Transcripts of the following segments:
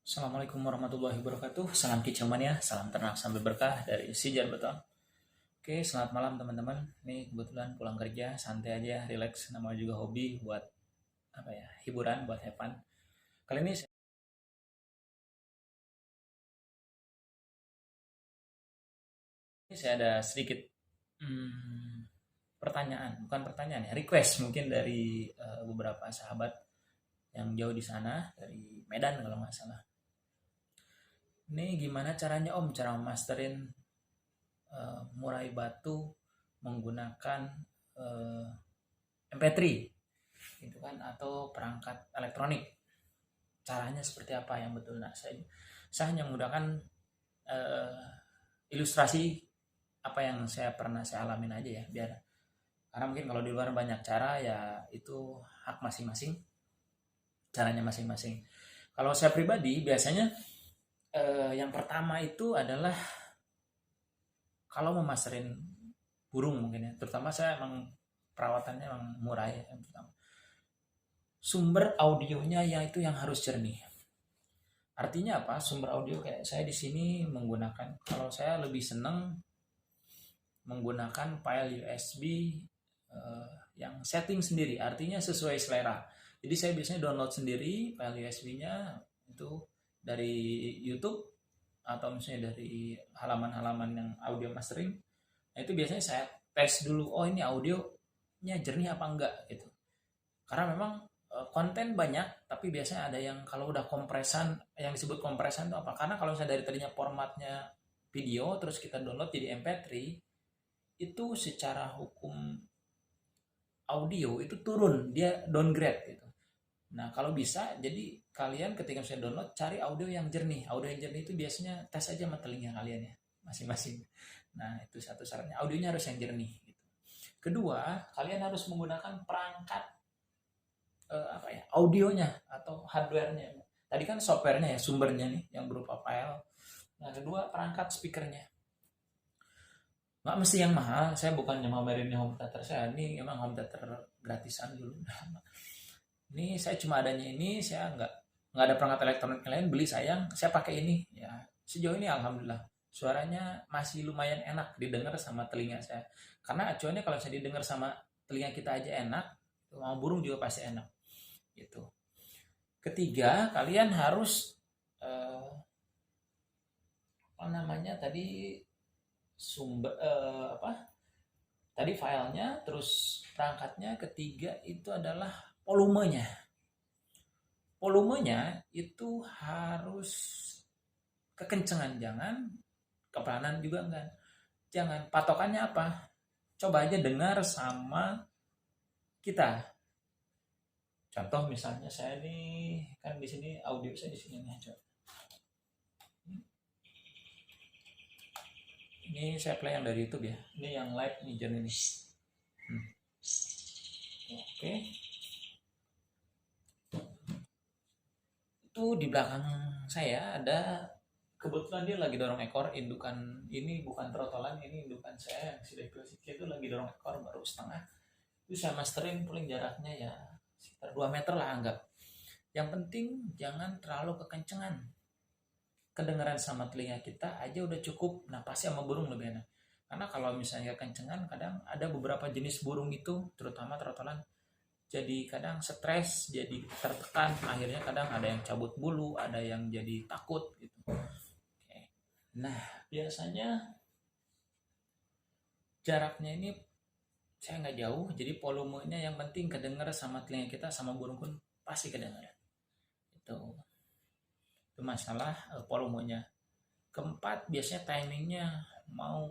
Assalamualaikum warahmatullahi wabarakatuh. Salam kicauan ya, salam ternak sambil berkah dari Sijar Beton. Oke, selamat malam teman-teman. Nih kebetulan pulang kerja, santai aja, relax. Namanya juga hobi buat apa ya, hiburan, buat have fun. Kali ini saya ada sedikit pertanyaan, bukan pertanyaan ya, request mungkin dari beberapa sahabat yang jauh di sana, dari Medan kalau nggak salah. Nih gimana caranya Om, cara masterin murai batu menggunakan MP3 gitu kan, atau perangkat elektronik, caranya seperti apa yang betul. Nah, saya hanya menggunakan eh, ilustrasi apa yang pernah saya alamin aja ya, biar karena mungkin kalau di luar banyak cara ya, itu hak masing-masing, caranya masing-masing. Kalau saya pribadi biasanya yang pertama itu adalah kalau memasterin burung mungkin ya, terutama saya emang perawatannya emang murah ya, yang pertama sumber audionya yang itu yang harus jernih. Artinya apa? Sumber audio kayak saya di sini menggunakan, kalau saya lebih senang menggunakan file USB yang setting sendiri, artinya sesuai selera. Jadi saya biasanya download sendiri file USB-nya itu dari YouTube atau misalnya dari halaman-halaman yang audio mastering. Nah, itu biasanya saya tes dulu, oh ini audionya jernih apa enggak gitu. Karena memang konten banyak, tapi biasanya ada yang kalau udah kompresan, yang disebut kompresan itu apa? Karena kalau saya dari tadinya formatnya video, terus kita download jadi MP3, itu secara hukum audio itu turun, dia downgrade gitu. Nah kalau bisa, jadi kalian ketika saya download, cari audio yang jernih. Audio yang jernih itu biasanya tes aja sama telinga kalian ya, masing-masing. Nah itu satu syaratnya, audionya harus yang jernih. Gitu. Kedua, kalian harus menggunakan perangkat apa ya, audionya atau hardwarenya. Tadi kan softwarenya ya, sumbernya nih yang berupa file. Nah kedua, perangkat speakernya. Nggak mesti yang mahal, saya bukannya mau merin home theater saya, ini emang home theater gratisan dulu. Ini saya cuma adanya ini, saya nggak ada perangkat elektronik lain, beli sayang, saya pakai ini. Ya sejauh ini alhamdulillah suaranya masih lumayan enak didengar sama telinga saya. Karena acuannya kalau saya didengar sama telinga kita aja enak, mau burung juga pasti enak. Gitu. Ketiga, kalian harus apa namanya tadi, sumber apa? Tadi filenya, terus perangkatnya. Ketiga itu adalah volumenya. Volumenya itu harus kekencengan, jangan kepelanan juga enggak. Jangan, patokannya apa? Coba aja dengar sama kita. Contoh misalnya saya nih, kan di sini audio saya di sini nih, coba. Ini saya play yang dari YouTube ya. Ini yang live nih jernih nih. Oke. Itu di belakang saya ada, kebetulan dia lagi dorong ekor indukan, ini bukan trotolan, ini indukan saya yang sudah itu lagi dorong ekor baru setengah. Itu saya masterin paling jaraknya ya sekitar 2 meter lah anggap. Yang penting jangan terlalu kekencengan, kedengaran sama telinga kita aja udah cukup. Nah pasti sama burung lebih enak, karena kalau misalnya kekencengan, kadang ada beberapa jenis burung itu, terutama trotolan, jadi kadang stres, jadi tertekan, akhirnya kadang ada yang cabut bulu, ada yang jadi takut gitu. Oke. Nah biasanya jaraknya ini saya nggak jauh, jadi volumenya yang penting kedengar sama telinga kita, sama burung pun pasti kedengaran. Itu masalah volumenya. Keempat, biasanya timingnya mau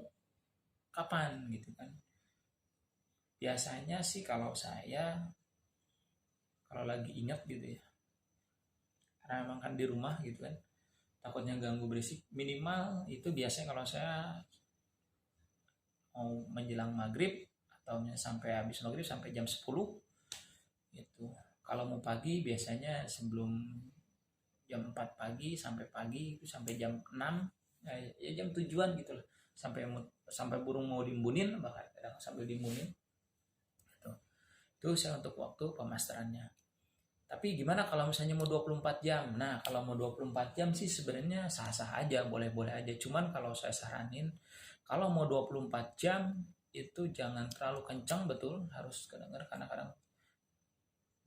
kapan gitu kan. Biasanya sih kalau saya, kalau lagi ingat gitu ya, karena memang kan di rumah gitu kan, takutnya ganggu berisik, minimal itu biasanya kalau saya mau menjelang maghrib, atau sampai habis maghrib sampai jam 10 gitu. Kalau mau pagi biasanya sebelum jam 4 pagi, sampai pagi itu sampai jam 6, ya jam tujuan gitu lah, sampai sampai burung mau dimbunin, bahkan kadang sambil dimbunin gitu. Itu saya untuk waktu pemasterannya. Tapi gimana kalau misalnya mau 24 jam? Nah, kalau mau 24 jam sih sebenarnya sah-sah aja, boleh-boleh aja. Cuman kalau saya saranin, kalau mau 24 jam itu jangan terlalu kencang, betul, harus kedengar karena kadang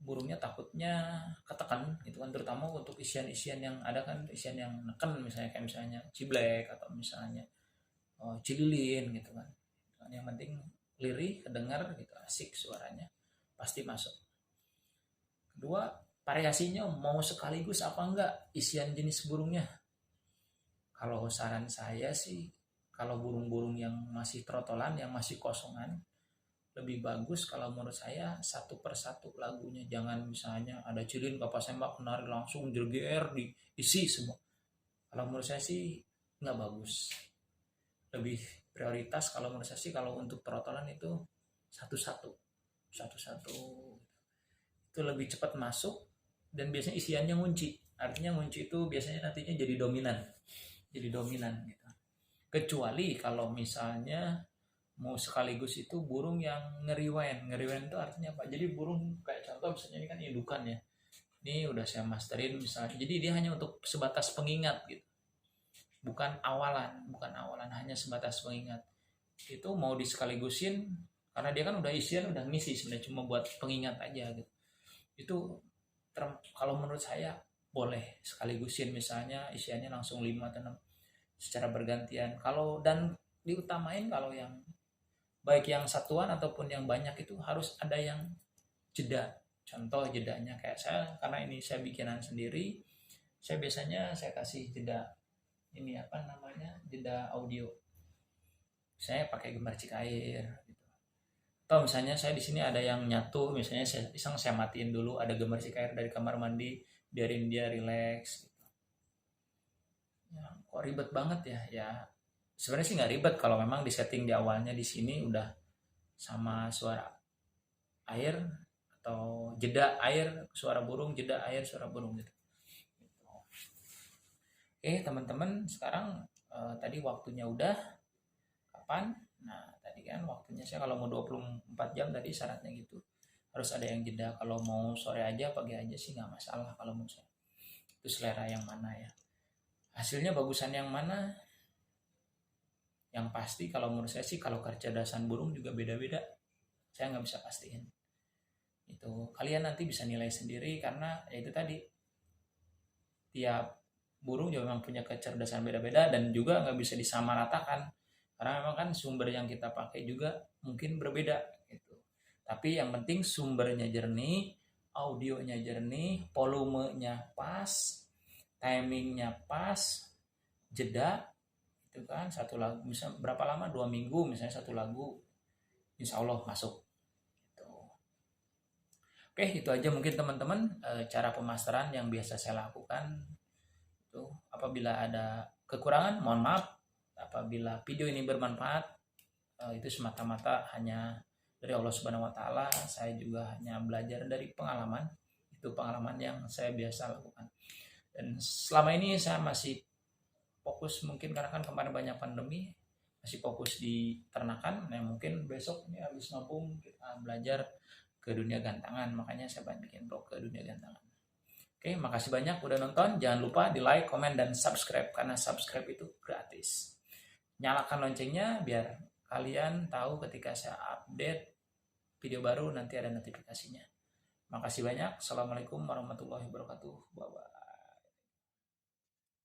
burungnya takutnya ketekan gitu kan, terutama untuk isian-isian yang ada kan, isian yang neken misalnya kayak misalnya ciblek atau misalnya cililin gitu kan. Yang penting lirih, kedengar gitu, asik suaranya, pasti masuk. Kedua, variasinya mau sekaligus apa enggak isian jenis burungnya. Kalau saran saya sih, kalau burung-burung yang masih trotolan, yang masih kosongan, lebih bagus kalau menurut saya satu persatu lagunya. Jangan misalnya ada cilin kapas sembak menari langsung jerger diisi semua. Kalau menurut saya sih nggak bagus. Lebih prioritas kalau menurut saya sih kalau untuk trotolan itu satu-satu, satu-satu itu lebih cepat masuk dan biasanya isiannya ngunci. Artinya ngunci itu biasanya nantinya jadi dominan gitu. Kecuali kalau misalnya mau sekaligus itu burung yang ngeriwen itu artinya apa? Jadi burung kayak contoh misalnya ini kan indukan ya, ini udah saya masterin misalnya, jadi dia hanya untuk sebatas pengingat gitu, bukan awalan hanya sebatas pengingat. Itu mau disekaligusin karena dia kan udah isian udah ngisi, sebenarnya cuma buat pengingat aja gitu. Itu kalau menurut saya boleh sekaligusin, misalnya isiannya langsung 5 atau 6 secara bergantian. Kalau dan diutamain kalau yang baik yang satuan ataupun yang banyak itu harus ada yang jeda. Contoh jedanya kayak saya, karena ini saya bikinan sendiri, saya biasanya saya kasih jeda ini apa namanya, jeda audio. Saya pakai gemercik air gitu. Atau misalnya saya di sini ada yang nyatu, misalnya saya matiin dulu, ada gemercik air dari kamar mandi, biarin dia relax gitu. Ya, kok ribet banget ya? Ya sebenarnya sih nggak ribet kalau memang di setting di awalnya di sini udah sama suara air atau jeda air suara burung, jeda air suara burung gitu. Oke teman-teman, sekarang tadi waktunya udah kapan? Nah tadi kan waktunya saya kalau mau 24 jam tadi syaratnya gitu, harus ada yang jeda. Kalau mau sore aja pagi aja sih nggak masalah kalau menurut saya. Itu selera yang mana ya, hasilnya bagusan yang mana. Yang pasti kalau menurut saya sih kalau kecerdasan burung juga beda-beda, saya nggak bisa pastiin. Itu kalian nanti bisa nilai sendiri karena ya itu tadi, tiap burung juga memang punya kecerdasan beda-beda dan juga nggak bisa disamaratakan karena memang kan sumber yang kita pakai juga mungkin berbeda gitu. Tapi yang penting sumbernya jernih, audionya jernih, volumenya pas, timingnya pas, jeda itu kan satu lagu misal berapa lama, 2 minggu misalnya satu lagu, insya Allah masuk gitu. Oke itu aja mungkin teman-teman cara pemasteran yang biasa saya lakukan. Itu apabila ada kekurangan mohon maaf, apabila video ini bermanfaat itu semata-mata hanya dari Allah Subhanahu wa taala. Saya juga hanya belajar dari pengalaman, itu pengalaman yang saya biasa lakukan. Dan selama ini saya masih fokus, mungkin karena kan kemarin banyak pandemi, masih fokus di ternakan. Nah mungkin besok ini habis ngabung kita belajar ke dunia gantangan, makanya saya bikin blog ke dunia gantangan. Oke, makasih banyak udah nonton. Jangan lupa di like, komen, dan subscribe karena subscribe itu gratis. Nyalakan loncengnya biar kalian tahu ketika saya update video baru nanti ada notifikasinya. Makasih banyak. Assalamualaikum warahmatullahi wabarakatuh. Bye-bye.